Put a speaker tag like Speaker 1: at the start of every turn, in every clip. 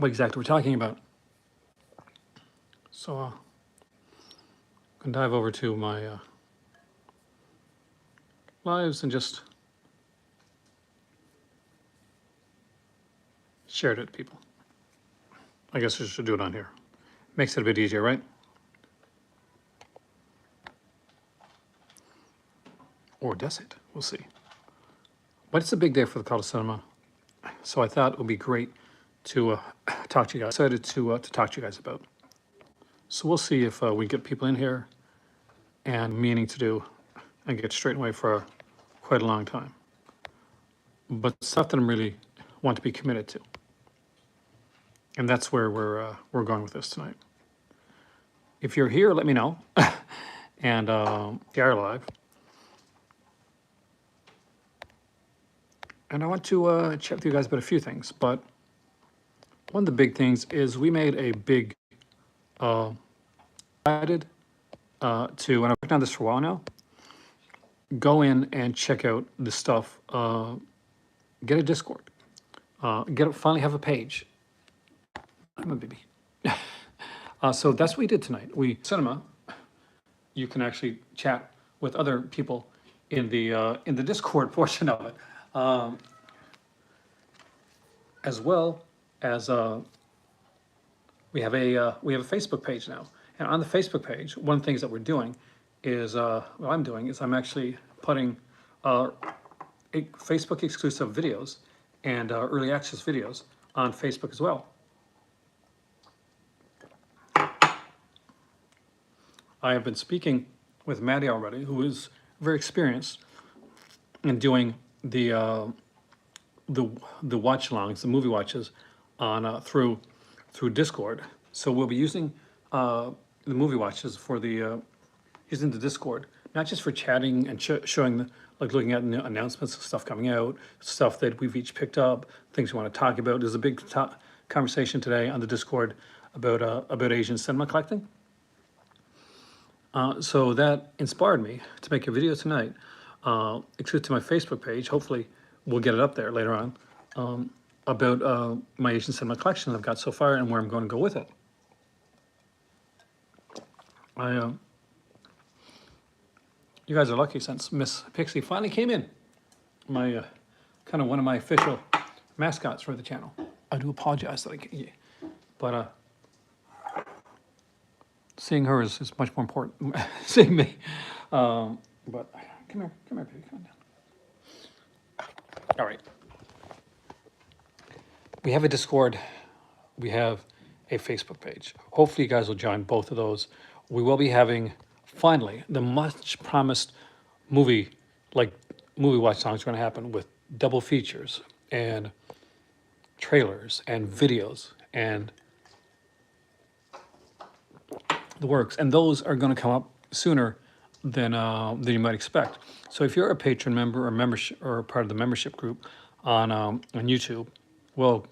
Speaker 1: what exactly we're talking about. So I'm going to dive over to my lives and just share it to people. I guess I should do it on here. Makes it a bit easier, right? Or does it? We'll see. But it's a big day for the Call to Cinema. So I thought it would be great to talk to you guys. Excited to talk to you guys about. So we'll see if we get people in here and meaning to do and get straight away for quite a long time. But stuff that I'm really want to be committed to. And that's where we're going with this tonight. If you're here, let me know. And we are live. And I want to chat with you guys about a few things. But one of the big things is we made a big decided to, and I've worked on this for a while now, go in and check out the stuff. Get a Discord. Finally have a page. I'm a baby. So that's what we did tonight. Cinema. You can actually chat with other people in the Discord portion of it, as well as we have a Facebook page now. And on the Facebook page, one of the things that we're doing is I'm actually putting Facebook exclusive videos and early access videos on Facebook as well. I have been speaking with Maddie already, who is very experienced in doing the watch alongs, the movie watches, on through Discord. So we'll be using the movie watches for using the Discord, not just for chatting and showing looking at announcements of stuff coming out, stuff that we've each picked up, things we want to talk about. There's a big conversation today on the Discord about Asian cinema collecting. So that inspired me to make a video tonight, exclusive to my Facebook page. Hopefully we'll get it up there later on, about my Asian cinema collection I've got so far and where I'm going to go with it. You guys are lucky since Miss Pixie finally came in. My kind of one of my official mascots for the channel. I do apologize that I can't, but seeing her is much more important. Seeing me, but come here, baby, come on down. All right. We have a Discord. We have a Facebook page. Hopefully, you guys will join both of those. We will be having finally the much promised movie watch songs are going to happen with double features and trailers and videos and the works, and those are going to come up sooner than you might expect. So if you're a patron member or membership or part of the membership group on YouTube, well,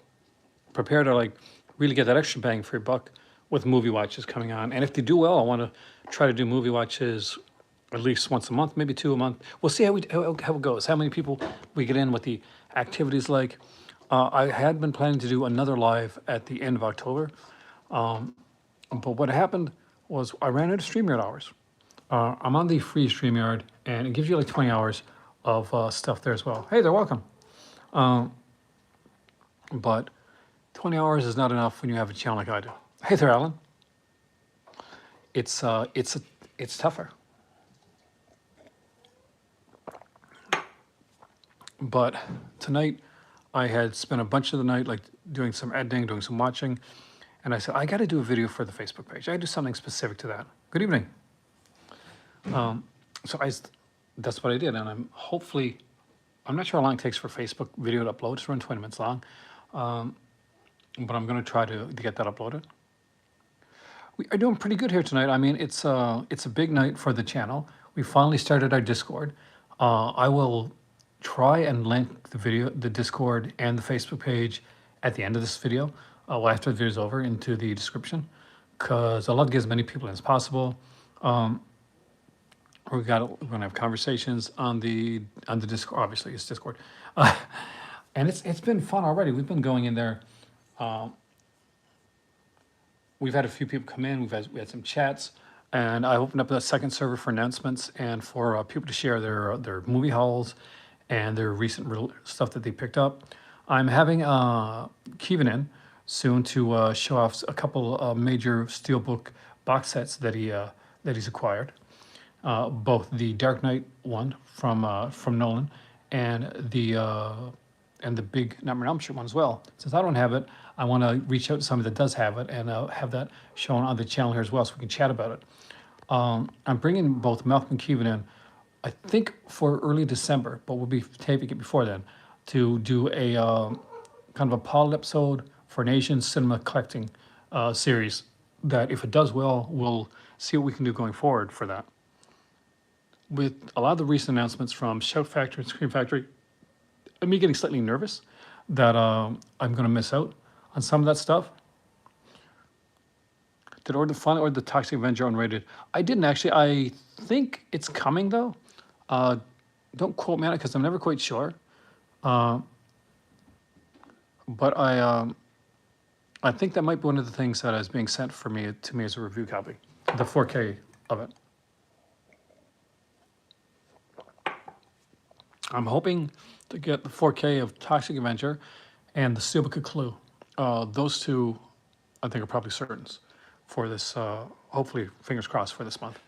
Speaker 1: prepare to really get that extra bang for your buck with movie watches coming on. And if they do well, I want to try to do movie watches at least once a month, maybe 2 a month. We'll see how it goes, how many people we get in, what the activities like. I had been planning to do another live at the end of October, but what happened was I ran out of StreamYard hours. I'm on the free StreamYard, and it gives you 20 hours of stuff there as well. Hey there, welcome. But 20 hours is not enough when you have a channel like I do. Hey there, Alan. It's tougher. But tonight, I had spent a bunch of the night doing some editing, doing some watching, and I said, I got to do a video for the Facebook page. I got to do something specific to that. Good evening. So that's what I did, and I'm not sure how long it takes for Facebook video to upload. It's around 20 minutes long, but I'm going to try to get that uploaded. We are doing pretty good here tonight. I mean, it's a big night for the channel. We finally started our Discord. I will try and link the Discord and the Facebook page at the end of this video, after the video is over, into the description, because I'd love to get as many people in as possible. We're gonna have conversations on the Discord. Obviously, it's Discord, and it's been fun already. We've been going in there we've had a few people come in. We had some chats, and I opened up a second server for announcements and for people to share their movie hauls and their recent stuff that they picked up. I'm having Kevin in soon to show off a couple major Steelbook box sets that he's acquired. Both the Dark Knight one from Nolan and the big Nightmare on Elm Street one as well. Since I don't have it, I want to reach out to somebody that does have it and have that shown on the channel here as well, so we can chat about it. I'm bringing both Malcolm and Kevin in, I think for early December, but we'll be taping it before then to do a kind of a pilot episode for an Asian cinema collecting series. That if it does well, we'll see what we can do going forward for that. With a lot of the recent announcements from Shout Factory and Scream Factory, and me getting slightly nervous that I'm going to miss out on some of that stuff. Did I finally order the Toxic Avenger unrated? I didn't actually. I think it's coming though. Don't quote me on it because I'm never quite sure. But I think that might be one of the things that is being sent to me as a review copy, the 4K of it. I'm hoping to get the 4K of Toxic Avenger and the Steelbook of Clue. Those two, I think, are probably certains for this, hopefully, fingers crossed, for this month.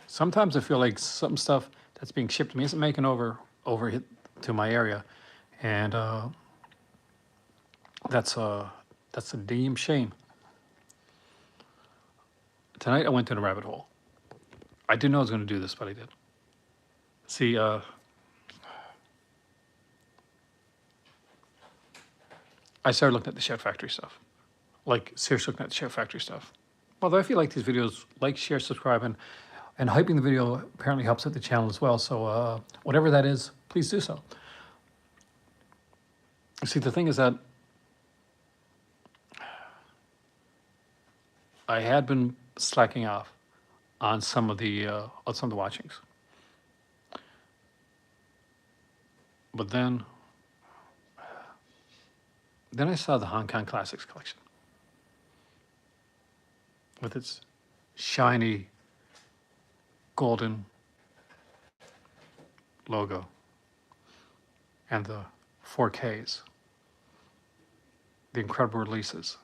Speaker 1: Sometimes I feel like some stuff that's being shipped to me isn't making over to my area, and that's a damn shame. Tonight I went in a rabbit hole. I didn't know I was going to do this, but I did. See, I started looking at the Shout Factory stuff. Like, seriously looking at the Shout Factory stuff. Although if you like these videos, like, share, subscribe, and hyping the video apparently helps out the channel as well. So whatever that is, please do so. See, the thing is that I had been slacking off on some of the watchings. But then I saw the Hong Kong Classics collection with its shiny golden logo and the 4Ks, the incredible releases,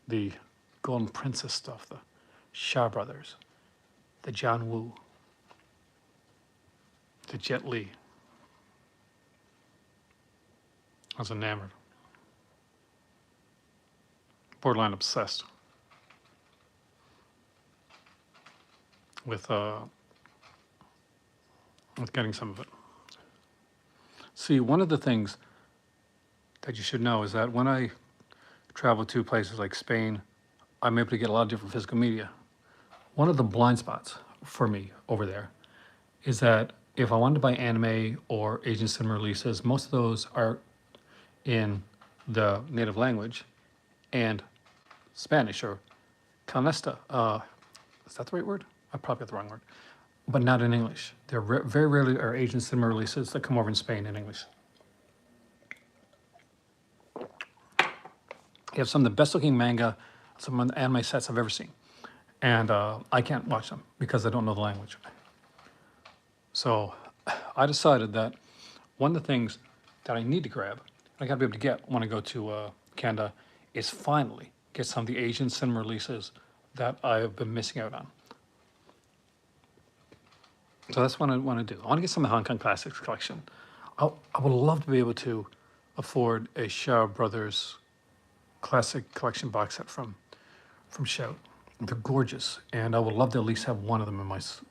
Speaker 1: the Golden Princess stuff, the Shaw Brothers, the John Woo, the Jet Li. I was enamored, borderline obsessed with getting some of it. See, one of the things that you should know is that when I travel to places like Spain, I'm able to get a lot of different physical media. One of the blind spots for me over there is that if I wanted to buy anime or Asian cinema releases, most of those are in the native language and Spanish or Canesta. Is that the right word? I probably got the wrong word. But not in English. There very rarely are Asian cinema releases that come over in Spain in English. You have some of the best looking manga, some of the anime sets I've ever seen. And I can't watch them because I don't know the language. So I decided that one of the things that I need to grab, I gotta be able to get when I go to Canada, is finally get some of the Asian cinema releases that I've been missing out on. So that's what I want to do. I want to get some of the Hong Kong Classics collection. I would love to be able to afford a Shaw Brothers classic collection box set from Shout. They're gorgeous, and I would love to at least have one of them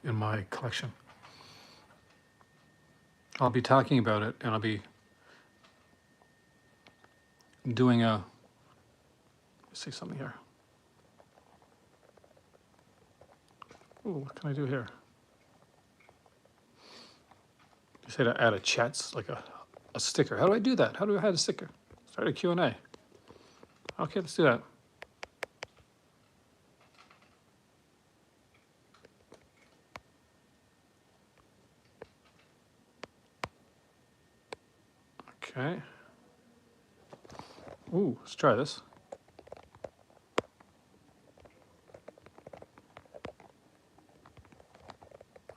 Speaker 1: in my collection. I'll be talking about it, and I'll be doing let's see something here. Ooh, what can I do here? You say to add a chat, like a sticker. How do I do that? How do I add a sticker? Start a Q&A. Okay, let's do that. Okay. Ooh, let's try this.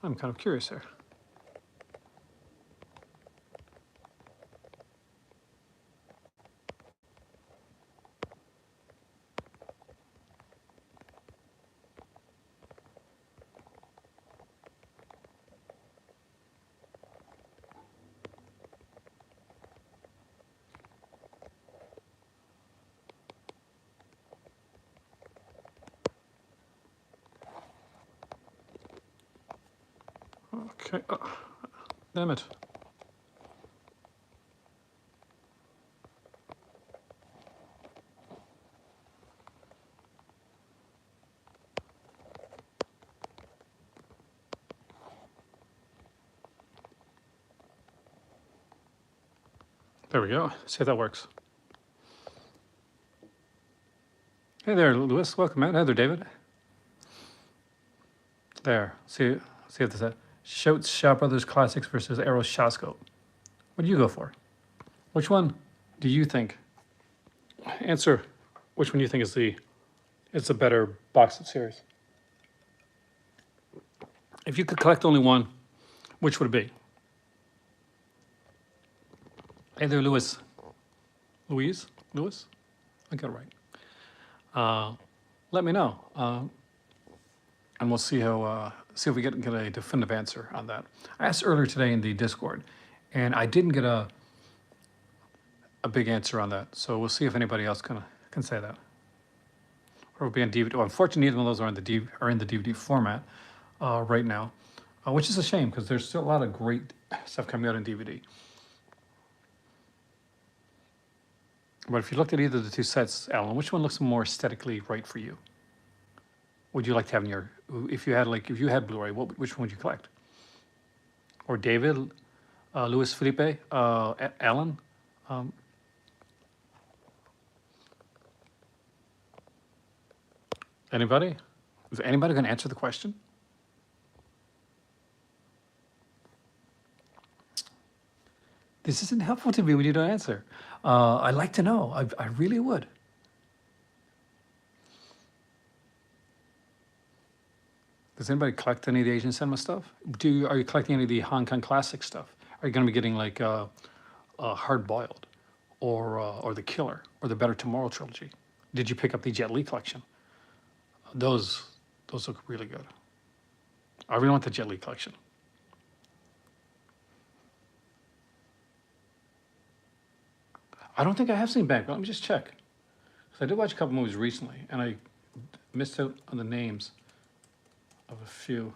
Speaker 1: I'm kind of curious here. Okay. Damn it. There we go. See if that works. Hey there, Lewis. Welcome, man. Hey there, David. There. See if this Shout Shaw Brothers Classics versus Arrow Shot Scope. What do you go for? Which one do you think? Answer. Which one do you think is the better box set series? If you could collect only one, which would it be? Hey there, Lewis. Lewis? I got it right. Let me know, and we'll see if we get a definitive answer on that. I asked earlier today in the Discord, and I didn't get a big answer on that. So we'll see if anybody else can say that. Or it'll be on DVD. Well, unfortunately, neither one of those are in the DVD format right now, which is a shame because there's still a lot of great stuff coming out in DVD. But if you looked at either of the two sets, Alan, which one looks more aesthetically right for you? Would you like to have in your, if you had Blu-ray, which one would you collect? Or David, Luis Felipe, Alan? Anybody? Is anybody going to answer the question? This isn't helpful to me when you don't answer. I'd like to know. I really would. Does anybody collect any of the Asian cinema stuff? Are you collecting any of the Hong Kong classic stuff? Are you going to be getting like Hard Boiled, or The Killer, or the Better Tomorrow trilogy? Did you pick up the Jet Li collection? Those look really good. I really want the Jet Li collection. I don't think I have seen Bank. Let me just check. Because I did watch a couple movies recently, and I missed out on the names of a few.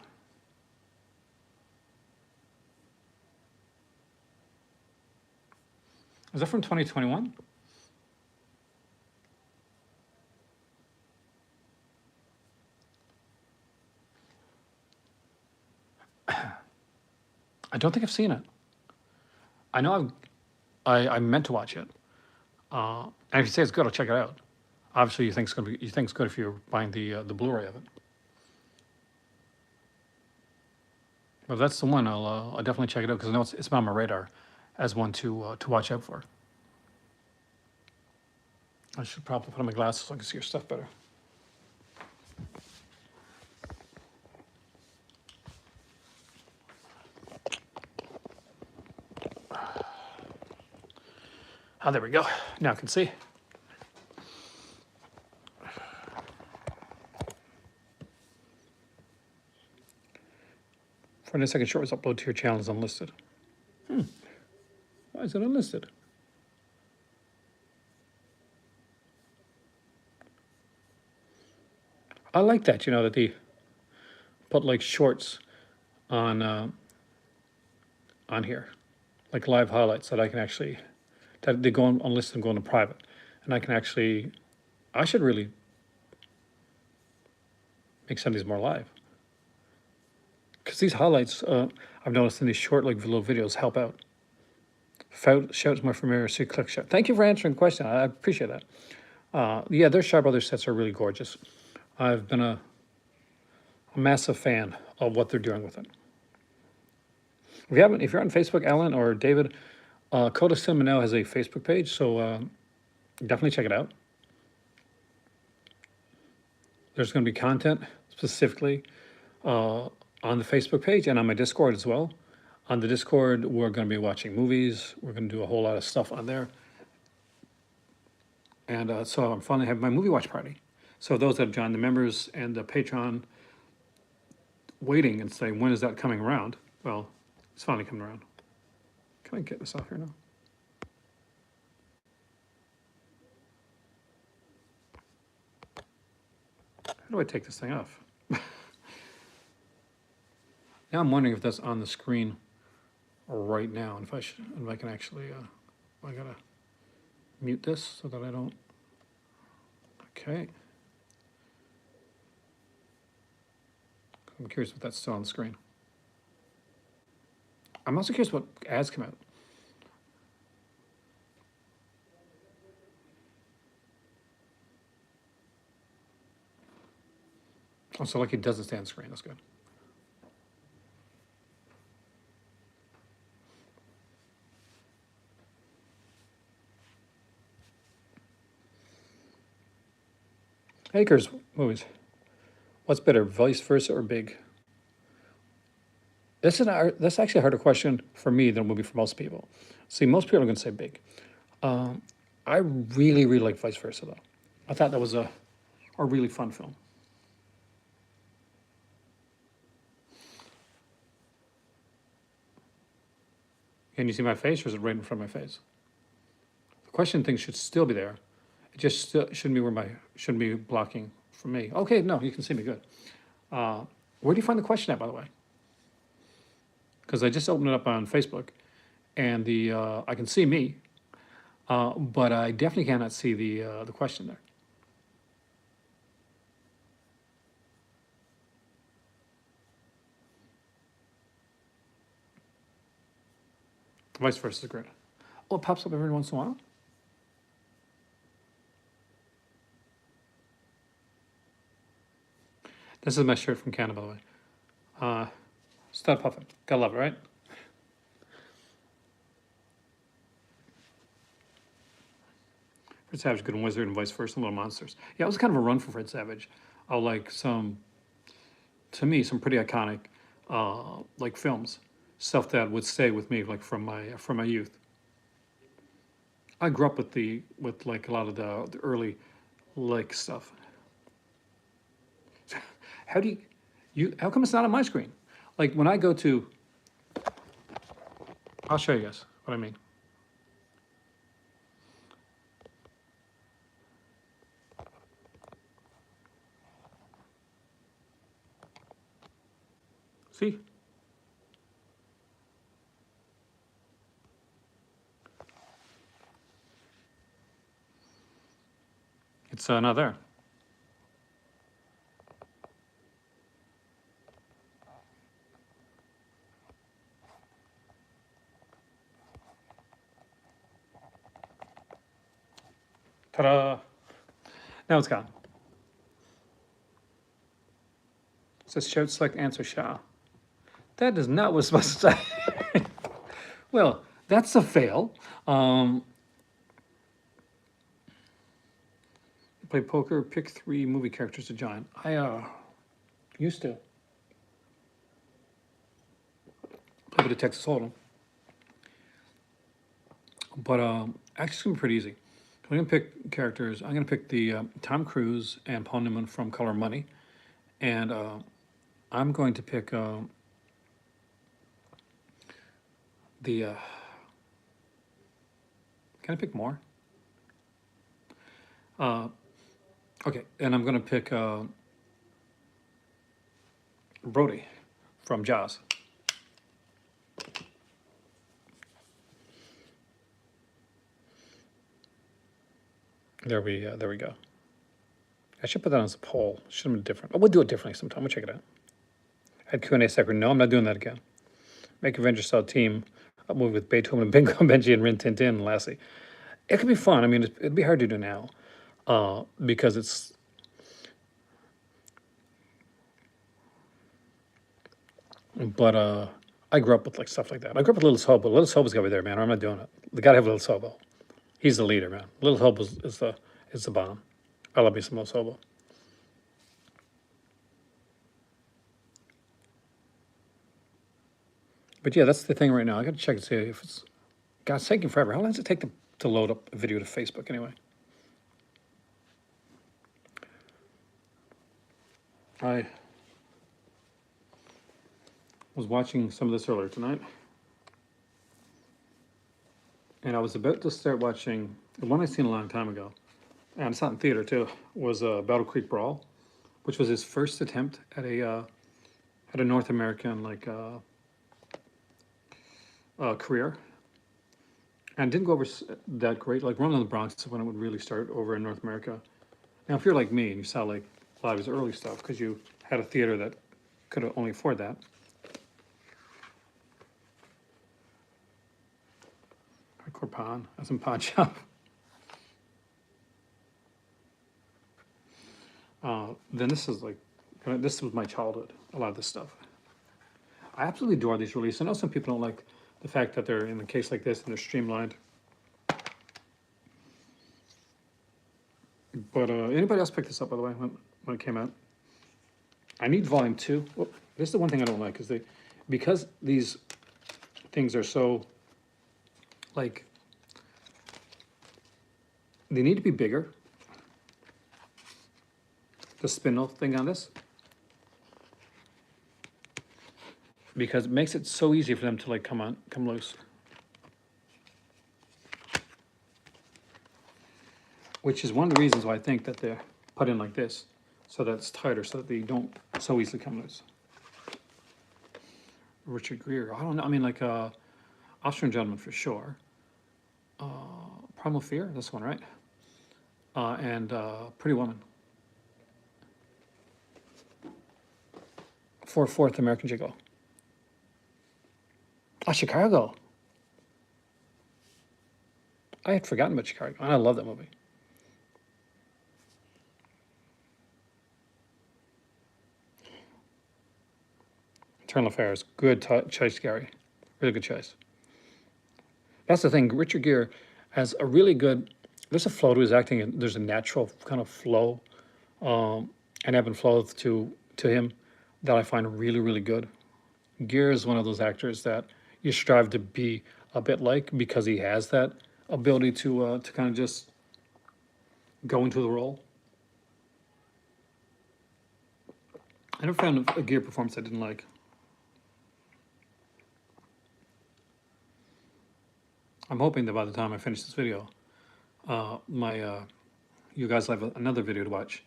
Speaker 1: Is that from 2021? I don't think I've seen it. I know I meant to watch it. And if you say it's good, I'll check it out. Obviously, you think it's good if you're buying the Blu-ray of it. Well, if that's the one, I'll definitely check it out because I know it's been on my radar as one to watch out for. I should probably put on my glasses so I can see your stuff better. Oh, there we go. Now I can see. For a second, short was upload to your channel is unlisted. Why is it unlisted? I like that, that they put like shorts on here, like live highlights that I can actually, that they go on unlisted and go into private, and I should really make some of these more live. Because these highlights, I've noticed in these short, like little videos, help out. Shouts my familiar, see click shout. Thank you for answering the question. I appreciate that. Yeah, their Shaw Brothers sets are really gorgeous. I've been a massive fan of what they're doing with it. If you're on Facebook, Alan or David, Coda Cinema now has a Facebook page, so definitely check it out. There's going to be content specifically on the Facebook page and on my Discord as well. On the Discord, we're going to be watching movies. We're going to do a whole lot of stuff on there. And so I'm finally having my movie watch party. So those that have joined the members and the Patreon waiting and saying, when is that coming around? Well, it's finally coming around. Can I get this off here now? How do I take this thing off? Now I'm wondering if that's on the screen right now, and if I can actually, I gotta mute this so that I don't. Okay. I'm curious if that's still on the screen. I'm also curious what ads come out. Oh, so like it doesn't stay on screen. That's good. Acres movies. What's better, Vice Versa or Big? That's actually a harder question for me than it would be for most people. See, most people are going to say Big. I really, really like Vice Versa, though. I thought that was a really fun film. Can you see my face, or is it right in front of my face? The question thing should still be there. It just shouldn't be blocking from me. Okay, no, you can see me good. Where do you find the question at, by the way? Because I just opened it up on Facebook, and I can see me, but I definitely cannot see the question there. Vice Versa is great. Oh, it pops up every once in a while. This is my shirt from Canada, by the way. Stop puffing. Gotta love it, right? Fred Savage, Good and Wizard, and Vice Versa, and Little Monsters. Yeah, it was kind of a run for Fred Savage. Like to me, some pretty iconic, like films, stuff that would stay with me, like from my youth. I grew up with like a lot of the early, like stuff. How do how come it's not on my screen? Like when I go to, I'll show you guys what I mean. See? It's not there. Ta-da! Now it's gone. It says shout, select, answer, Shah. That is not what's supposed to say. Well, that's a fail. Play poker, pick 3 movie characters to join. I used to. Play a bit of Texas Hold'em. But actually it's gonna be pretty easy. I'm gonna pick characters. I'm gonna pick the Tom Cruise and Paul Newman from Color Money. And I'm going to pick can I pick more? Okay, and I'm gonna pick Brody from Jaws. There we go. I should put that as a poll. Should have been different. We'll do it differently sometime. We'll check it out. Add Q&A segment. No, I'm not doing that again. Make Avengers style team. A movie with Beethoven, Bingo, Benji, and Rin Tin Tin, and Lassie. It could be fun. I mean, it'd be hard to do now because it's. But I grew up with like stuff like that. I grew up with Little Hobo. Little Hobo's gotta be there, man. Or I'm not doing it. They gotta have Little Hobo. He's the leader, man. Little Hobo is the bomb. I love me some Little Hobo. But yeah, that's the thing right now. I got to check and see if it's. God, it's taking forever. How long does it take to load up a video to Facebook anyway? I was watching some of this earlier tonight, and I was about to start watching the one I seen a long time ago, and it's not in theater too. Was Battle Creek Brawl, which was his first attempt at a North American career, and didn't go over that great. Like Run on the Bronx is when it would really start over in North America. Now, if you're like me and you saw like a lot of his early stuff because you had a theater that could only afford that. Hardcore Pawn, as in Pawn Shop. Then this is like, this was my childhood, a lot of this stuff. I absolutely adore these releases. I know some people don't like the fact that they're in a case like this and they're streamlined. But anybody else pick this up, by the way, when it came out? I need volume 2. Whoop. This is the one thing I don't like, is because these things are so, like, they need to be bigger. The spindle thing on this. Because it makes it so easy for them to like come loose. Which is one of the reasons why I think that they're put in like this, so that it's tighter, so that they don't so easily come loose. Richard Gere, I don't know, I mean like Austrian Gentleman for sure. Primal Fear, this one, right? And Pretty Woman. For Fourth American Gigolo. Chicago. I had forgotten about Chicago, and I love that movie. Eternal Affairs, good choice, Gary. Really good choice. That's the thing. Richard Gere has a really good. There's a flow to his acting, and there's a natural kind of flow, and ebb and flow to him that I find really, really good. Gere is one of those actors that you strive to be a bit like because he has that ability to kind of just go into the role. I never found a Gere performance I didn't like. I'm hoping that by the time I finish this video, you guys will have another video to watch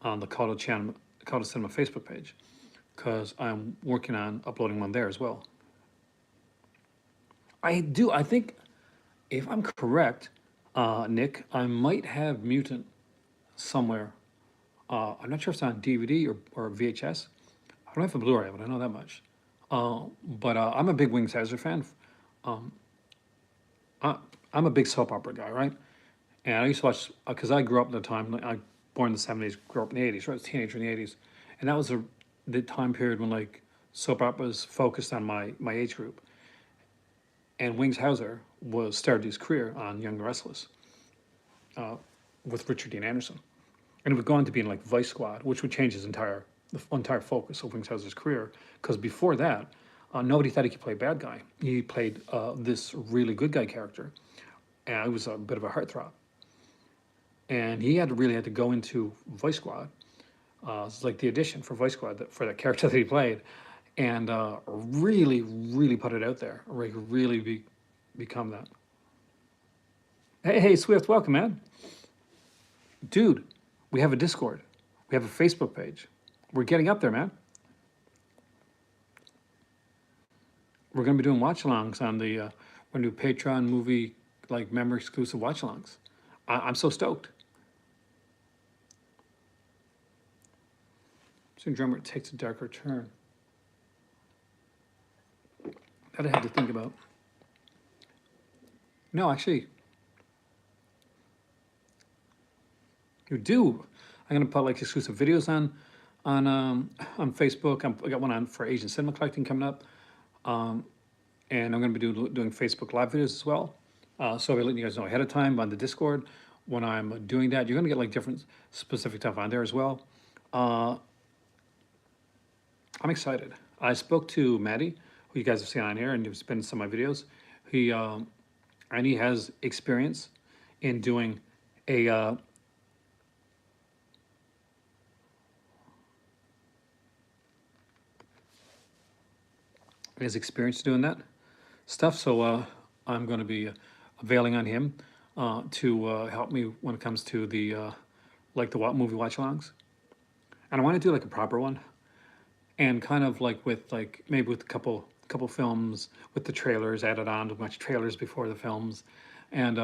Speaker 1: on the Call to Cinema Facebook page, because I'm working on uploading one there as well. I think, if I'm correct, Nick, I might have Mutant somewhere. I'm not sure if it's on DVD or VHS. I don't have a Blu-ray, but I know that much. But I'm a big Wings Hauser fan. I'm a big soap opera guy, right? And I used to watch, because I grew up at the time, like, I born in the 70s, grew up in the 80s, right? I was a teenager in the 80s. And that was the time period when like soap operas focused on my age group. And Wings Hauser started his career on Young and Restless with Richard Dean Anderson. And it would go on to be in like Vice Squad, which would change the entire focus of Wings Hauser's career. Because before that, nobody thought he could play bad guy. He played this really good guy character. And it was a bit of a heartthrob. And he really had to go into Vice Squad. It's like the audition for Vice Squad for that character that he played, and really, really put it out there. Really become that. Hey, Swift, welcome, man. Dude, we have a Discord. We have a Facebook page. We're getting up there, man. We're going to be doing watch-alongs on the our new Patreon movie, like member-exclusive watch-alongs. I'm so stoked. Drummer takes a darker turn. That I had to think about. No, actually, you do. I'm gonna put like exclusive videos on Facebook. I got one for Asian cinema collecting coming up, and I'm gonna be doing Facebook live videos as well. So I'll be letting you guys know ahead of time on the Discord when I'm doing that. You're gonna get like different specific stuff on there as well. I'm excited. I spoke to Maddie, who who you guys have seen on here and you've been in some of my videos. He and he has experience in doing a his experience doing that stuff. So I'm going to be availing on him to help me when it comes to the like the movie watch-alongs. And I want to do like a proper one, and kind of like with like maybe with a couple films with the trailers added on to much trailers before the films, and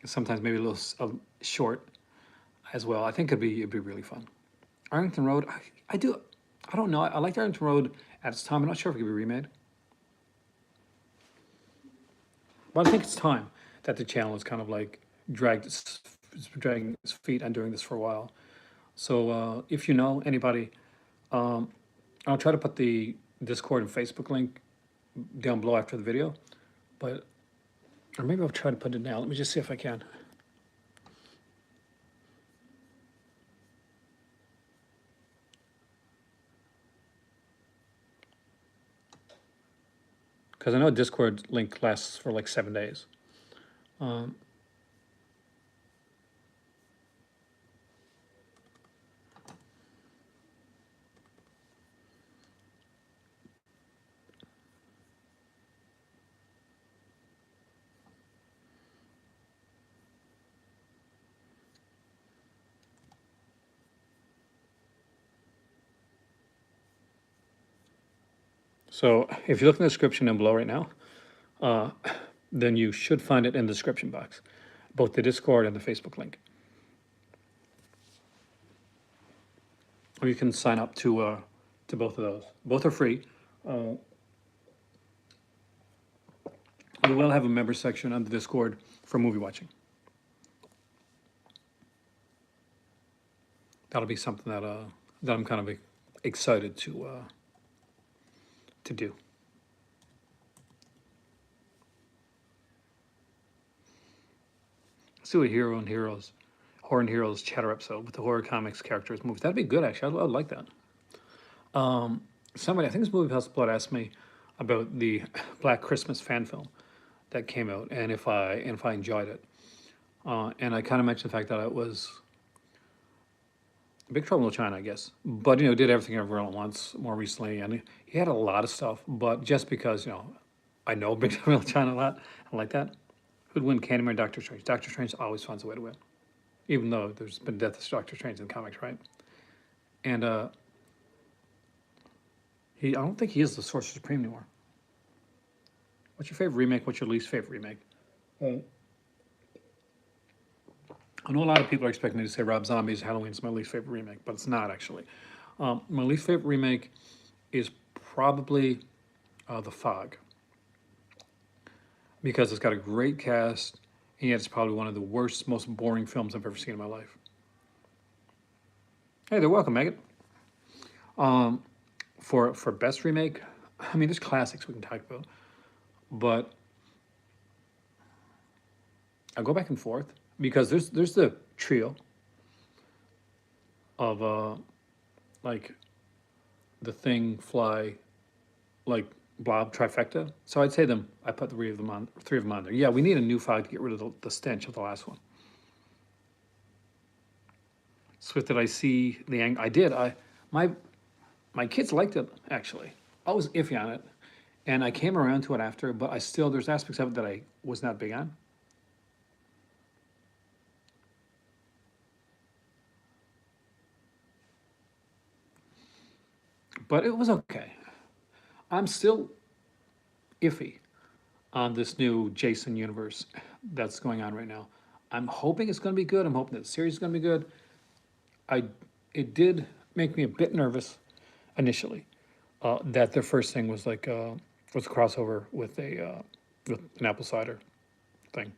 Speaker 1: sometimes maybe a little short as well. I think it'd be really fun. Arlington Road, I do. I don't know. I liked Arlington Road at its time. I'm not sure if it could be remade. But I think it's time that the channel is kind of like dragging its feet and doing this for a while. So if you know anybody, I'll try to put the Discord and Facebook link down below after the video. But or maybe I'll try to put it now. Let me just see if I can. Because I know a Discord link lasts for like 7 days. So if you look in the description down below right now, then you should find it in the description box, both the Discord and the Facebook link. Or you can sign up to both of those. Both are free. We will have a member section on the Discord for movie watching. That'll be something that I'm kind of excited to do. Let's do a Horror and Heroes chatter episode with the horror comics characters movies. That'd be good, actually. I'd like that. Somebody, I think it's Movie House Blood, asked me about the Black Christmas fan film that came out and if I enjoyed it. And I kind of mentioned the fact that it was Big Trouble in Little China, I guess. But, did Everything Everywhere All at Once more recently. And he had a lot of stuff. But just because, I know Big Trouble in Little China a lot, I like that. Who'd win, Candyman or Doctor Strange? Doctor Strange always finds a way to win. Even though there's been death of Doctor Strange in the comics, right? And I don't think he is the Sorcerer Supreme anymore. What's your favorite remake? What's your least favorite remake? I know a lot of people are expecting me to say Rob Zombie's Halloween's my least favorite remake, but it's not actually. My least favorite remake is probably The Fog, because it's got a great cast, and yet it's probably one of the worst, most boring films I've ever seen in my life. Hey, they're welcome, Megan. For best remake, I mean, there's classics we can talk about, but I'll go back and forth because there's the trio of like The Thing, Fly, like Blob trifecta. So I'd say I put three of them on there. Yeah, we need a new Fog to get rid of the stench of the last one. Swift, did I see the ang? I did. My kids liked it actually. I was iffy on it, and I came around to it after. But there's aspects of it that I was not big on. But it was okay. I'm still iffy on this new Jason universe that's going on right now. I'm hoping it's going to be good. I'm hoping that the series is going to be good. It did make me a bit nervous initially that their first thing was like was a crossover with with an apple cider thing.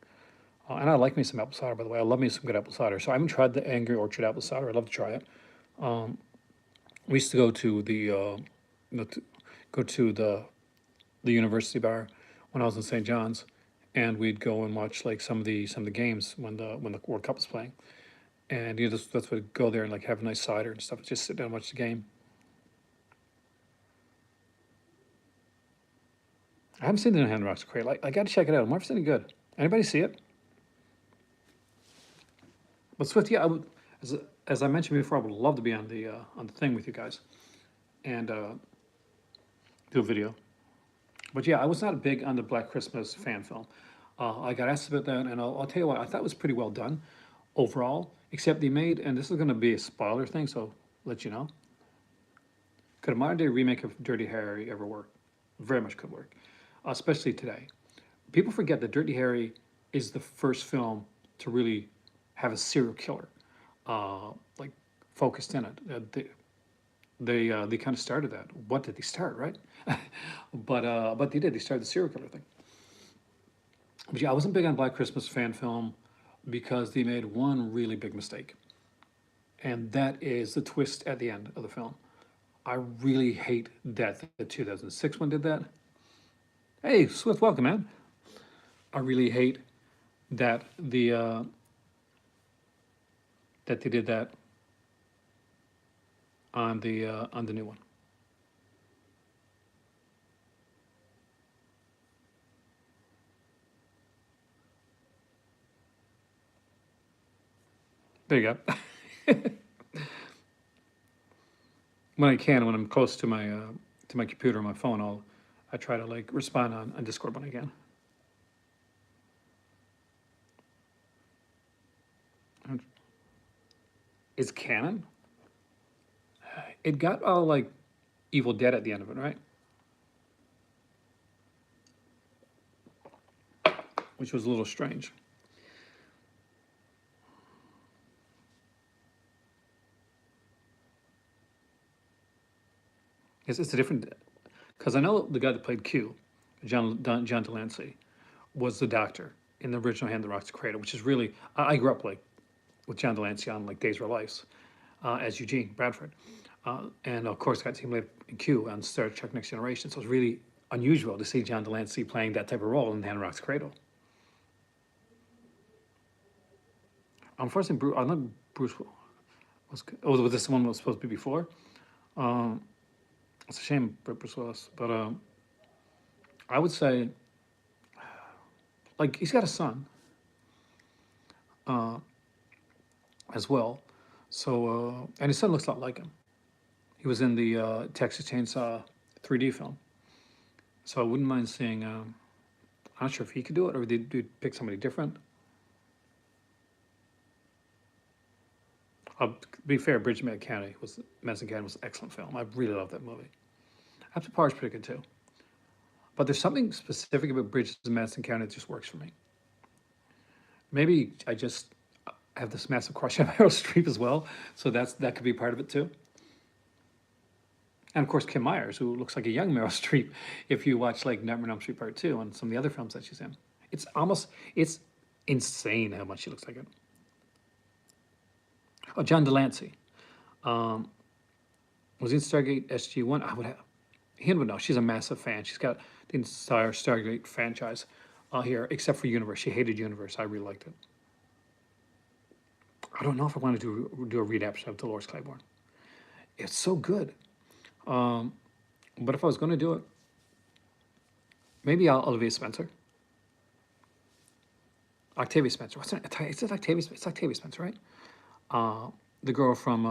Speaker 1: And I like me some apple cider, by the way. I love me some good apple cider. So I haven't tried the Angry Orchard apple cider. I'd love to try it. We used to go to the university bar when I was in St. John's, and we'd go and watch like some of the games when the World Cup was playing, and that's what go there and like have a nice cider and stuff. Just sit down and watch the game. I haven't seen the Hand Rocks Crate. Like, I got to check it out. I wonder if it's any good. Anybody see it? But Swift, yeah, as I mentioned before, I would love to be on the thing with you guys and do a video. But yeah, I was not big on the Black Christmas fan film. I got asked about that, and I'll tell you what, I thought it was pretty well done overall, except they made, and this is going to be a spoiler thing, so I'll let you know. Could a modern day remake of Dirty Harry ever work? Very much could work, especially today. People forget that Dirty Harry is the first film to really have a serial killer, like focused in it. They kind of started that. What did they start, right? But they did. They started the serial killer thing. But yeah, I wasn't big on Black Christmas fan film because they made one really big mistake, and that is the twist at the end of the film. I really hate that the 2006 one did that. Hey, Swift, welcome, man. I really hate that that they did that on the new one. There you go. When I can, when I'm close to my computer or my phone, I try to like respond on Discord when I can. It's canon. It got all like Evil Dead at the end of it, right? Which was a little strange. It's a different, because I know the guy that played Q, John Delancey, was the doctor in the original Hand that Rocks the Cradle, which is really I grew up like with John Delancey on like Days of Our Lives as Eugene Bradford, and of course got team led in Q on Star Trek Next Generation. So it's really unusual to see John Delancey playing that type of role in Hand that Rocks the Cradle. Unfortunately, I know Bruce was. Oh, was this the one that was supposed to be before? Um, it's a shame, Bruce Willis, but I would say like he's got a son uh, as well. So and his son looks a lot like him. He was in the Texas Chainsaw 3D film. So I wouldn't mind seeing. I'm not sure if he could do it or did they pick somebody different. To be fair, Bridge to Madison County was an excellent film. I really love that movie. After Par's pretty good too. But there's something specific about Bridges in Madison County that just works for me. Maybe I just have this massive crush on Meryl Streep as well, so that could be part of it too. And of course, Kim Myers, who looks like a young Meryl Streep, if you watch like Nightmare on Elm Street Part Two and some of the other films that she's in. It's insane how much she looks like it. Oh, John Delancey was in Stargate SG One. I would have. He would know. She's a massive fan. She's got the entire Stargate franchise here, except for Universe. She hated Universe. I really liked it. I don't know if I want to do a readaptation of Dolores Claiborne. It's so good. But if I was going to do it, maybe Olivia Spencer. Octavia Spencer. What's her name? Is it Octavia? It's Octavia Spencer, right? The girl from,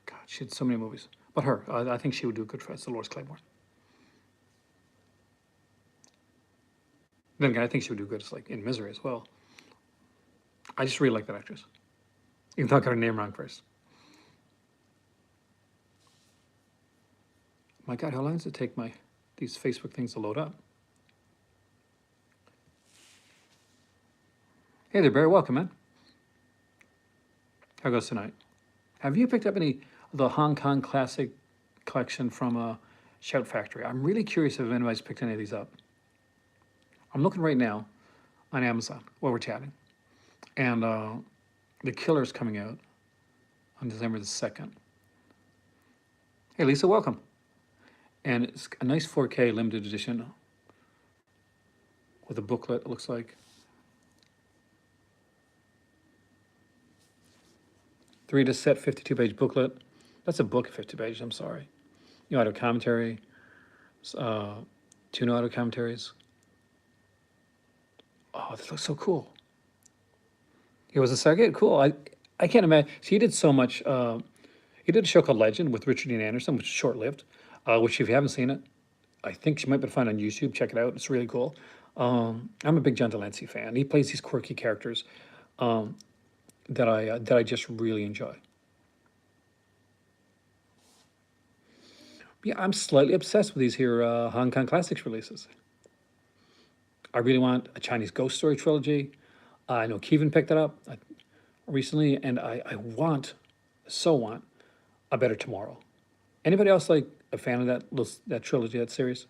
Speaker 1: God, she had so many movies. But her, I think she would do good for Dolores Claiborne. Then again, I think she would do good as like in Misery as well. I just really like that actress. Even though I got her name wrong first. My God, how long does it take these Facebook things to load up? Hey there, Barry. Welcome, man. How goes tonight? Have you picked up any of the Hong Kong classic collection from Shout Factory? I'm really curious if anybody's picked any of these up. I'm looking right now on Amazon while we're chatting, and The Killer's coming out on December the 2nd. Hey, Lisa, welcome. And it's a nice 4K limited edition with a booklet, it looks like. 3-disc set, 52-page booklet. That's a book of 50 pages, I'm sorry. You know, I had a commentary, Two auto commentaries. Oh, this looks so cool. It was a second? Cool. I can't imagine. So he did so much. He did a show called Legend with Richard Dean Anderson, which is short lived, which if you haven't seen it, I think you might be able to find on YouTube. Check it out. It's really cool. I'm a big John Delancey fan. He plays these quirky characters that I just really enjoy. Yeah, I'm slightly obsessed with these here Hong Kong Classics releases. I really want a Chinese ghost story trilogy. I know Kevin picked it up recently, and I so want a Better Tomorrow. Anybody else like a fan of that trilogy, that series?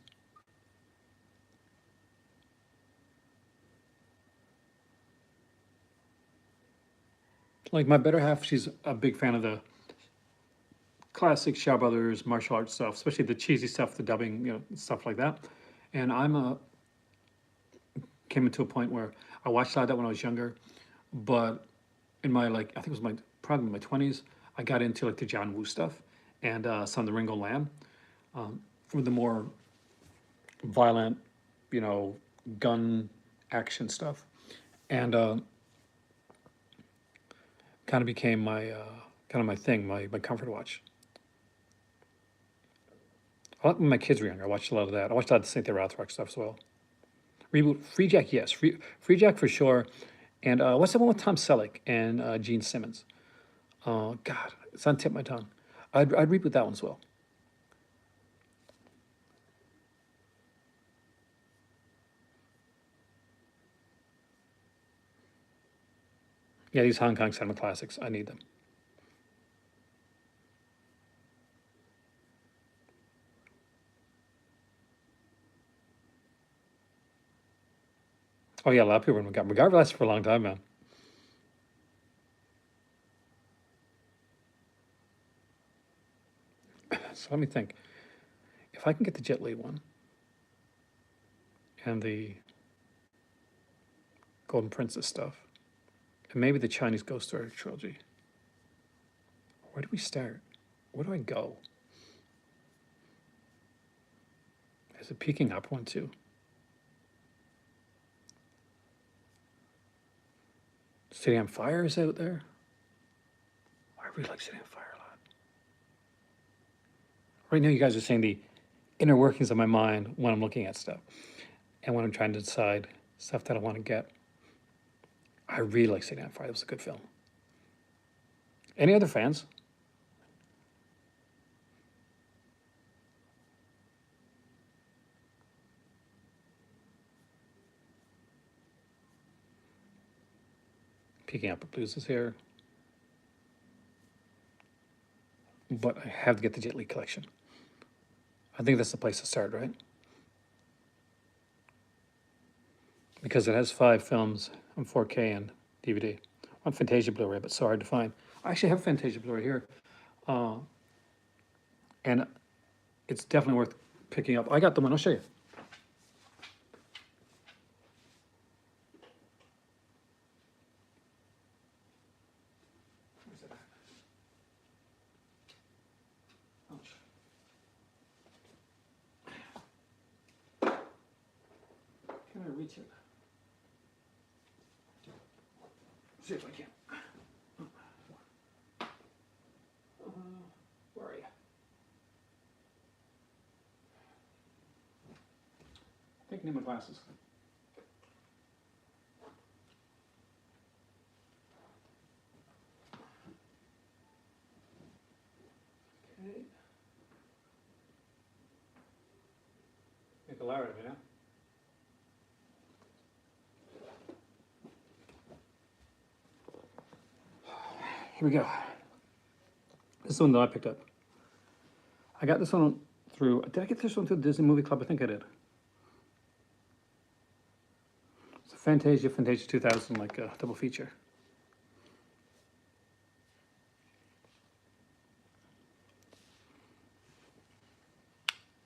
Speaker 1: Like my better half, she's a big fan of the classic Shaw Brothers martial arts stuff, especially the cheesy stuff, the dubbing, stuff like that. And came into a point where I watched a lot of that when I was younger, but in my like I think it was my probably my 20s, I got into like the John Woo stuff and some of the Ringo Lam, for the more violent, you know, gun action stuff, and kind of became my thing, my comfort watch. When my kids were younger, I watched a lot of that. I watched a lot of the Cynthia Rothrock stuff as well. Reboot Free Jack, yes, Free Jack for sure. And what's the one with Tom Selleck and Gene Simmons? God, it's on the tip of my tongue. I'd reboot that one as well. Yeah, these Hong Kong cinema classics, I need them. Oh yeah, a lot of people in MacGyver lasted for a long time, man. So let me think. If I can get the Jet Li one and the Golden Princess stuff, and maybe the Chinese Ghost Story trilogy, where do we start? Where do I go? There's a Peking Up one too. City on Fire is out there. I really like City on Fire a lot. Right now, you guys are saying the inner workings of my mind when I'm looking at stuff and when I'm trying to decide stuff that I want to get. I really like City on Fire. It was a good film. Any other fans? Picking up the blues is here, but I have to get the Jet Li collection. I think that's the place to start, right? Because it has 5 films on 4K and DVD. On Fantasia Blu-ray, but so hard to find. I actually have Fantasia Blu-ray here, and it's definitely worth picking up. I got the one. I'll show you. Can I reach it? See if I can. Where are you? I think I need my glasses. Okay. Make a liar of it, huh? Here we go. This is the one that I picked up. I got this one through. Did I get this one through the Disney Movie Club? I think I did. It's a Fantasia 2000, like a double feature.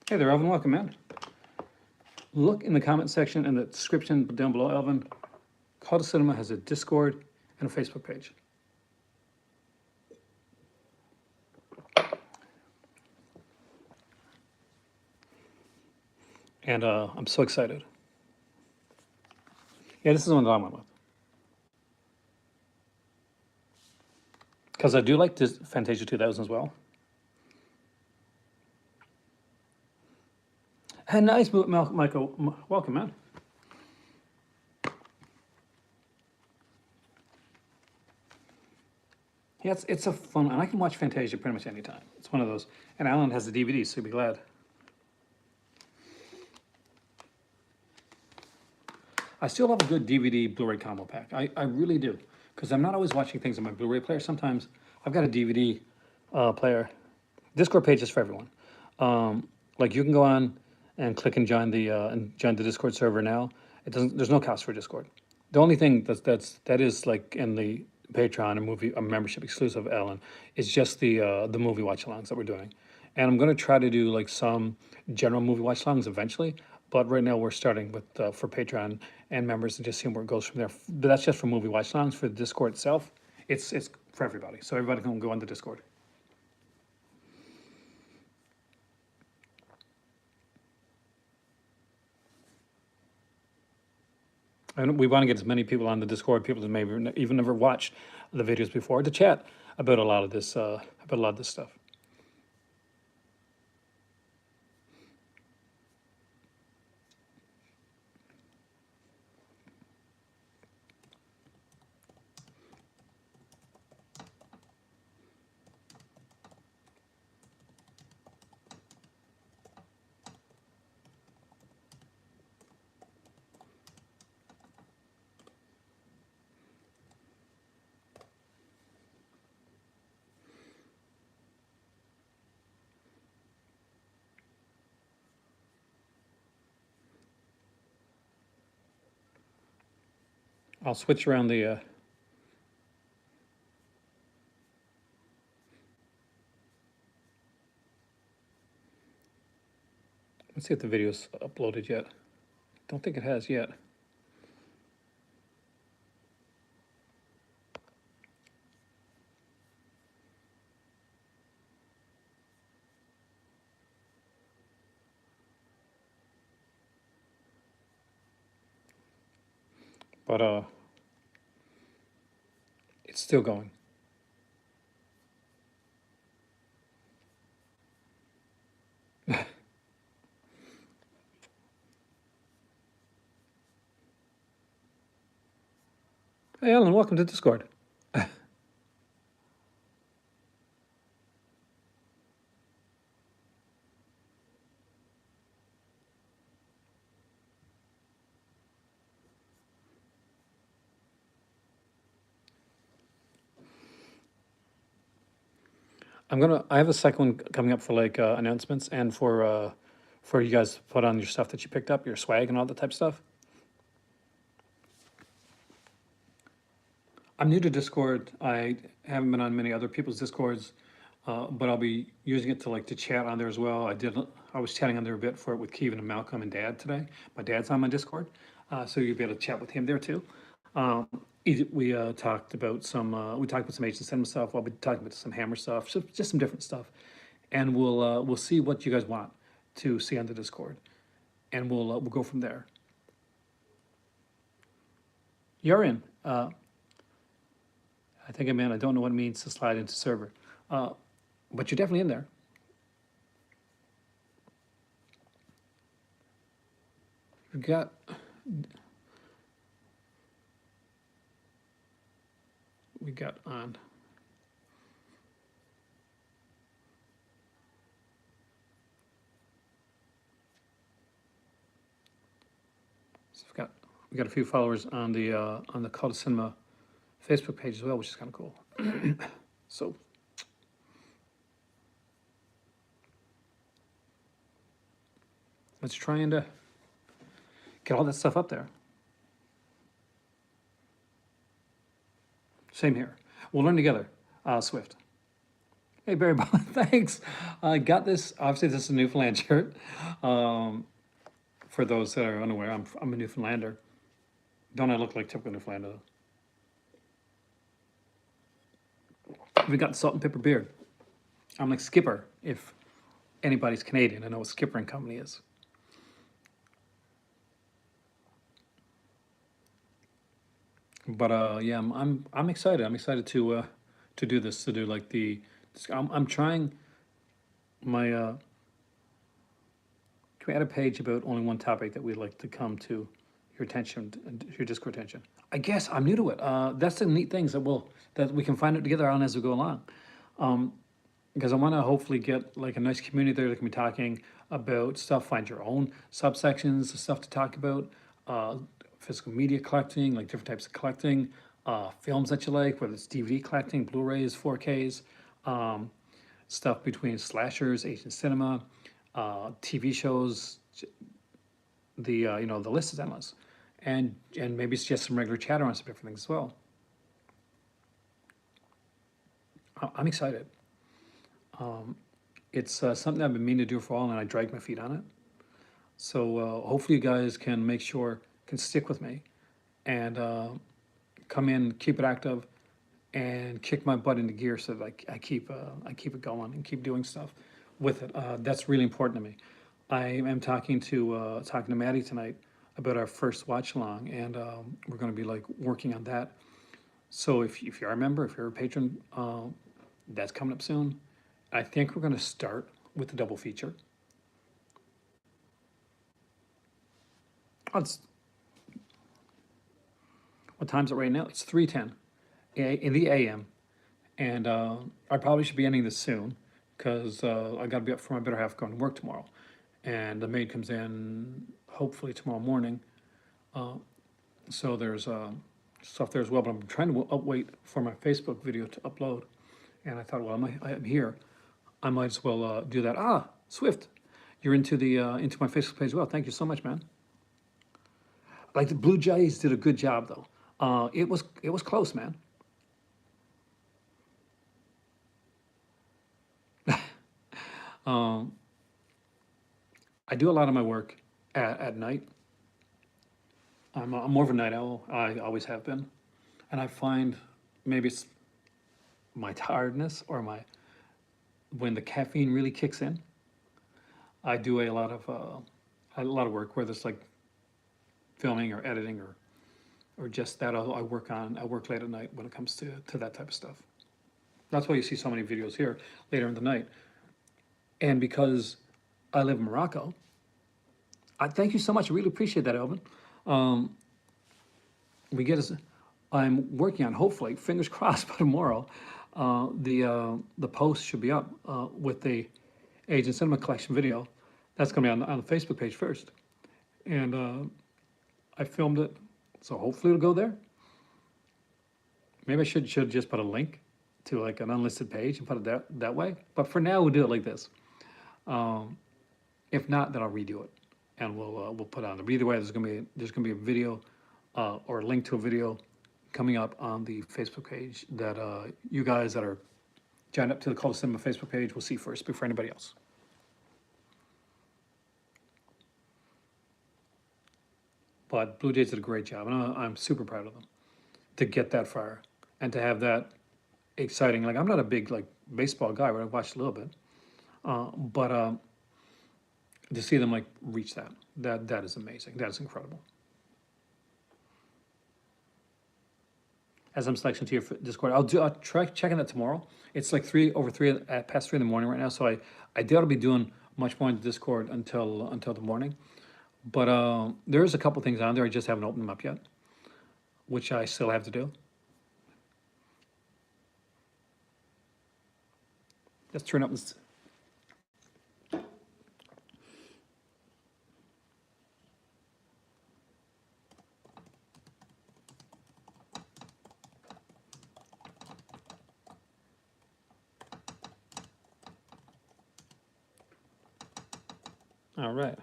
Speaker 1: Hey there, Elvin. Welcome, man. Look in the comment section and the description down below, Elvin. Call to Cinema has a Discord and a Facebook page. And I'm so excited. Yeah, this is the one that I went with. Because I do like this Fantasia 2000 as well. And nice, Michael. Welcome, man. Yeah, it's a fun, and I can watch Fantasia pretty much anytime. It's one of those. And Alan has the DVD, so you'll be glad. I still have a good DVD Blu-ray combo pack. I really do. Because I'm not always watching things on my Blu-ray player. Sometimes I've got a DVD player. Discord page is for everyone. Like you can go on and click and join the Discord server now. It doesn't. There's no cost for Discord. The only thing that is like in the Patreon and movie a membership exclusive, Ellen, is just the movie watch alongs that we're doing, and I'm gonna try to do like some general movie watch alongs eventually. But right now we're starting with for Patreon and members and just seeing where it goes from there. But that's just for movie watch alongs. For the Discord itself, it's for everybody, so everybody can go on the Discord. And we want to get as many people on the Discord, people that maybe even never watched the videos before, to chat about a lot of this stuff. I'll switch around the. Let's see if the video's uploaded yet. Don't think it has yet. But it's still going. Hey, Alan, welcome to Discord. I have a second one coming up for like announcements and for you guys to put on your stuff that you picked up, your swag and all that type of stuff. I'm new to Discord. I haven't been on many other people's Discords, but I'll be using it to like to chat on there as well. I was chatting on there a bit for it with Kevin and Malcolm and Dad today. My dad's on my Discord, so you'll be able to chat with him there too. Um, we talked about some Agent Cinema stuff. I'll be talking about some Hammer stuff, just some different stuff, and we'll see what you guys want to see on the Discord, and we'll go from there. You're in. I think I'm in. I don't know what it means to slide into server, uh, but you're definitely in there. We got we got on. So we got a few followers on the Call to Cinema Facebook page as well, which is kind of cool. So let's try and get all that stuff up there. Same here. We'll learn together. Swift. Hey Barry Bond, thanks. I got this. Obviously, this is a Newfoundland shirt. Um, for those that are unaware, I'm a Newfoundlander. Don't I look like typical Newfoundlander though? We got the salt and pepper beard. I'm like Skipper. If anybody's Canadian, I know what Skipper and Company is. But yeah, I'm excited. I'm excited to do this, to do like I'm trying my can we add a page about only one topic that we'd like to come to your attention, your Discord attention? I guess I'm new to it. That's the neat things that we can find it together on as we go along. Because I want to hopefully get like a nice community there that can be talking about stuff. Find your own subsections of stuff to talk about. Uh, Physical media collecting, like different types of collecting. Films that you like, whether it's DVD collecting, Blu-rays, 4Ks. Stuff between slashers, Asian cinema, TV shows. The list is endless, and maybe it's just some regular chatter on some different things as well. I'm excited. It's something I've been meaning to do for a while, and I drag my feet on it. So hopefully you guys can stick with me, and come in, keep it active, and kick my butt into gear so that I keep it going and keep doing stuff with it. That's really important to me. I am talking to Maddie tonight about our first watch along, and we're going to be like working on that. So if you're a member, if you're a patron, that's coming up soon. I think we're going to start with the double feature. Oh, what time's it right now? It's 3:10 in the AM, and I probably should be ending this soon because I got to be up for my better half going to work tomorrow, and the maid comes in hopefully tomorrow morning. So there's stuff there as well, but I'm trying to wait for my Facebook video to upload, and I thought, well, I'm here, I might as well do that. Swift, you're into my Facebook page as well. Thank you so much, man. Like the Blue Jays did a good job though. It was close, man. I do a lot of my work at night. I'm more of a night owl. I always have been, and I find maybe it's my tiredness or my when the caffeine really kicks in. I do a lot of work, whether it's like filming or editing or just that. I work late at night when it comes to that type of stuff. That's why you see so many videos here later in the night. And because I live in Morocco, I thank you so much. I really appreciate that, Elvin. We get us. I'm working on, hopefully, fingers crossed, by tomorrow. The post should be up with the Asian Cinema Collection video. That's going to be on the Facebook page first, and I filmed it, so hopefully it'll go there. Maybe I should just put a link to like an unlisted page and put it that way. But for now, we'll do it like this. If not, then I'll redo it, and we'll put it on there. But either way, there's gonna be a video or a link to a video coming up on the Facebook page that you guys that are joined up to the Call to Cinema Facebook page will see first before anybody else. But Blue Jays did a great job, and I'm super proud of them to get that far and to have that exciting. Like I'm not a big like baseball guy, but I watched a little bit, but to see them like reach that is amazing. That is incredible. As I'm selecting to your Discord, I'll try checking that tomorrow. It's like past 3 in the morning right now, so I doubt I'll be doing much more in the Discord until the morning. But there's a couple things on there. I just haven't opened them up yet, which I still have to do. Let's turn up this. All right.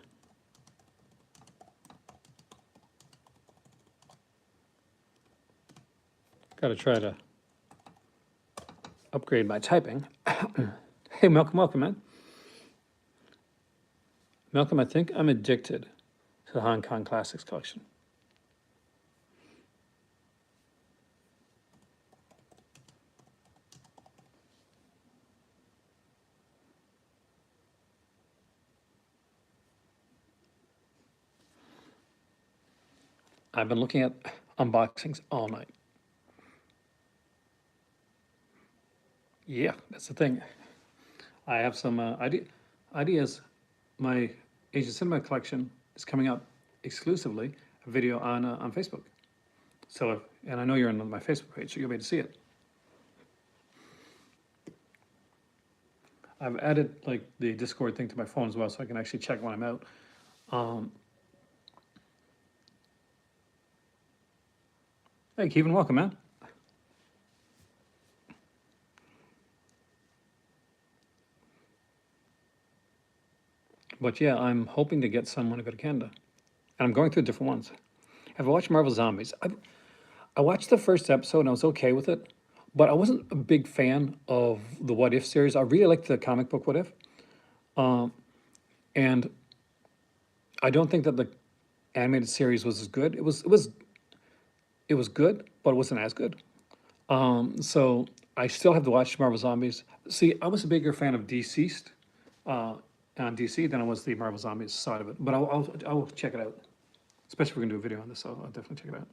Speaker 1: Got to try to upgrade my typing. Hey, welcome, man. Malcolm, I think I'm addicted to the Hong Kong Classics collection. I've been looking at unboxings all night. Yeah, that's the thing. I have some ideas. My Asian cinema collection is coming up exclusively a video on Facebook. So, and I know you're on my Facebook page, so you'll be able to see it. I've added like the Discord thing to my phone as well, so I can actually check when I'm out. Hey, Kevin, welcome, man. But yeah, I'm hoping to get someone to go to Canada, and I'm going through different ones. Have I watched Marvel Zombies? I watched the first episode and I was okay with it, but I wasn't a big fan of the What If series. I really liked the comic book What If, and I don't think that the animated series was as good. It was good, but it wasn't as good. So I still have to watch Marvel Zombies. See, I was a bigger fan of Deceased on DC than I was the Marvel Zombies side of it. But I'll check it out, especially if we're gonna do a video on this. I'll definitely check it out.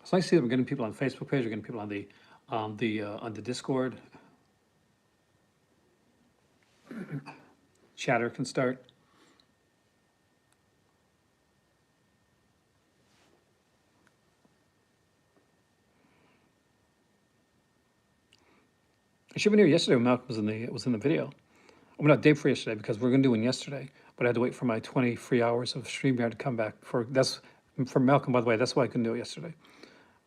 Speaker 1: It's nice to see that we're getting people on the Facebook page. We're getting people on the Discord. Chatter can start. I should have been here yesterday when Malcolm was in the video. I'm not day for yesterday because we're gonna do one yesterday, but I had to wait for my 20 free hours of StreamYard to come back. For Malcolm, by the way. That's why I couldn't do it yesterday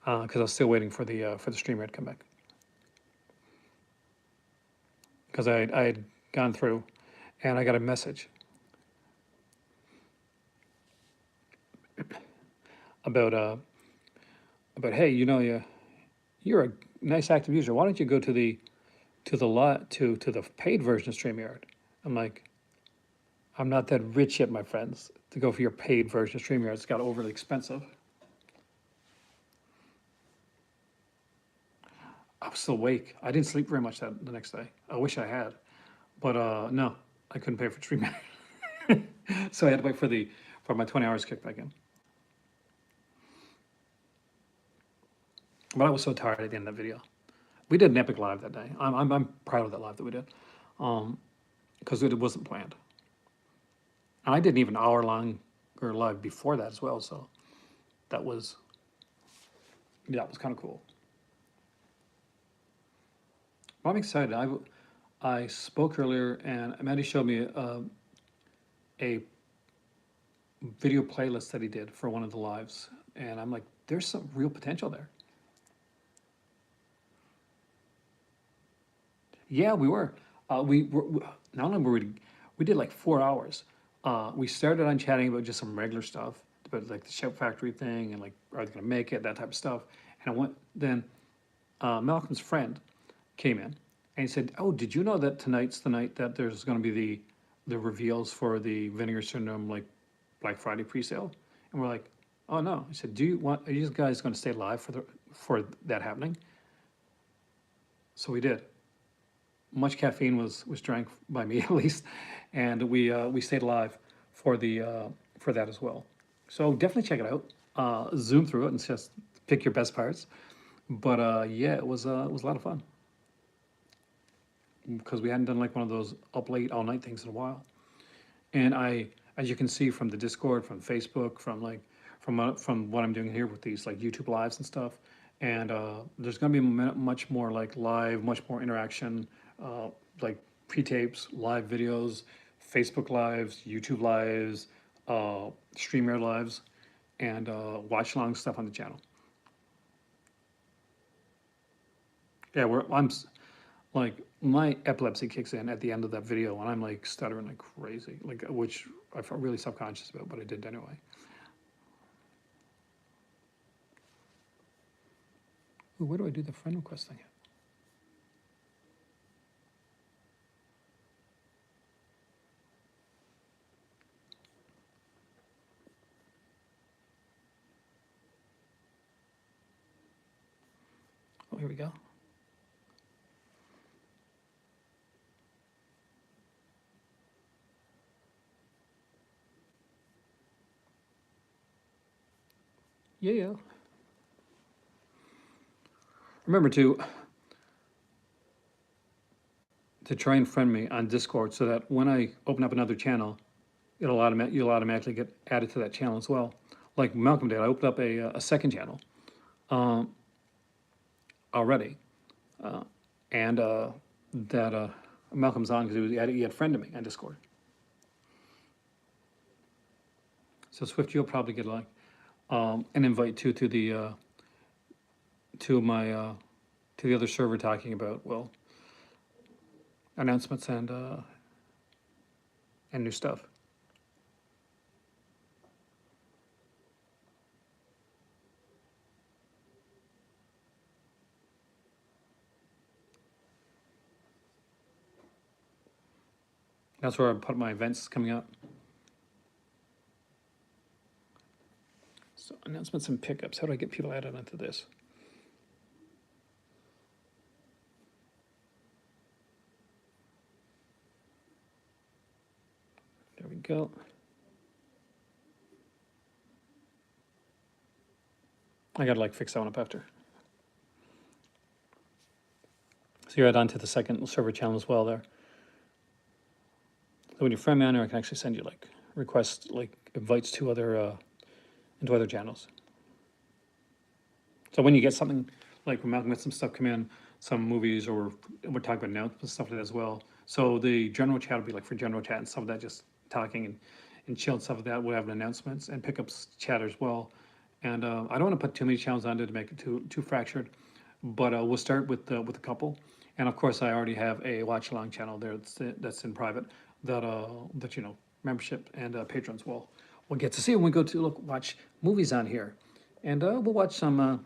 Speaker 1: because I was still waiting for the StreamYard to come back because I had gone through and I got a message about hey, you're a nice active user. Why don't you go to the paid version of StreamYard? I'm like, I'm not that rich yet, my friends, to go for your paid version of StreamYard. It's got overly expensive. I was still awake. I didn't sleep very much the next day. I wish I had, but no, I couldn't pay for StreamYard, so I had to wait for my 20 hours kicked back in. But I was so tired at the end of that video. We did an epic live that day. I'm proud of that live that we did, because it wasn't planned. And I did an even hour long or live before that as well. So that was kind of cool. Well, I'm excited. I spoke earlier, and Maddie showed me a video playlist that he did for one of the lives, and I'm like, there's some real potential there. Yeah, we were. Not only were we did like 4 hours. We started on chatting about just some regular stuff, about like the Shout Factory thing and like are they gonna make it, that type of stuff. And I went then. Malcolm's friend came in and he said, "Oh, did you know that tonight's the night that there's going to be the reveals for the Vinegar Syndrome like Black Friday pre-sale?" And we're like, "Oh no." He said, Are you guys going to stay live for that happening?" So we did. Much caffeine was drank by me at least, and we stayed alive for that as well. So definitely check it out. Zoom through it and just pick your best parts. But yeah, it was a lot of fun because we hadn't done like one of those up late all night things in a while. And as you can see from the Discord, from Facebook, from what I'm doing here with these like YouTube lives and stuff, and there's gonna be much more like live, much more interaction, like pre-tapes, live videos, Facebook lives, YouTube lives, StreamYard lives, and watch along stuff on the channel. Yeah, like my epilepsy kicks in at the end of that video, and I'm like stuttering like crazy, like which I felt really subconscious about, but I did anyway. Ooh, where do I do the friend request thing? Oh, here we go. Yeah. Remember to try and friend me on Discord so that when I open up another channel, you'll automatically get added to that channel as well. Like Malcolm did, I opened up a second channel already, and that Malcolm's on because he had friended me on Discord. So Swift, you'll probably get like an invite to the to my to the other server talking about, well, announcements and new stuff. That's where I put my events coming up. So announcements and pickups. How do I get people added onto this? There we go. I gotta like fix that one up after. So you're add on to the second server channel as well there. So when you friend me on there, I can actually send you like requests, like invites to other into other channels. So when you get something like when Malcolm gets some stuff come in, some movies, or we're talking about announcements, stuff like that as well. So the general chat will be like for general chat and stuff like that, just talking and chilled stuff like that. We'll have announcements and pickups chat as well. And I don't want to put too many channels on it to make it too fractured, but we'll start with a couple. And of course, I already have a watch along channel there that's in private that you know membership and patrons will get to see when we go to watch movies on here, and we'll watch some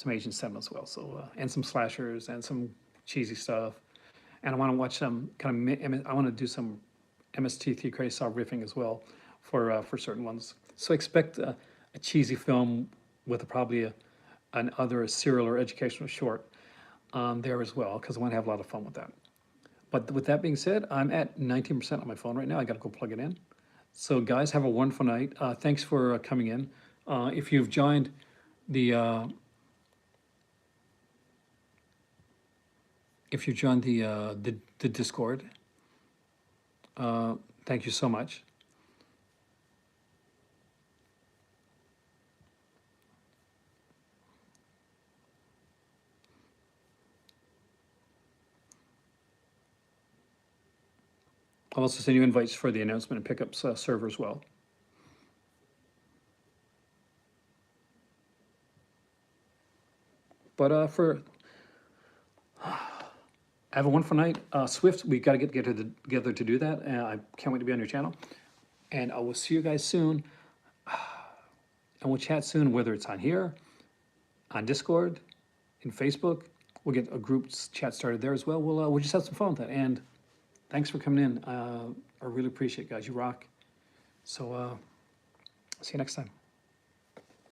Speaker 1: Asian cinema as well. So and some slashers and some cheesy stuff. And I want to watch some kind of I want to do some MST3 Crazy Saw riffing as well for certain ones. So expect a cheesy film with probably a serial or educational short there as well, because I want to have a lot of fun with that. But with that being said, I'm at 19% on my phone right now. I got to go plug it in. So guys, have a wonderful night. Thanks for coming in. If you've joined the the Discord, thank you so much. I'll also send you invites for the announcement and pickups server as well. But have a wonderful night. Swift, we got to get together to do that. I can't wait to be on your channel. And I will see you guys soon. And we'll chat soon, whether it's on here, on Discord, in Facebook. We'll get a group chat started there as well. We'll just have some fun with that. And thanks for coming in. I really appreciate it, guys. You rock. So see you next time.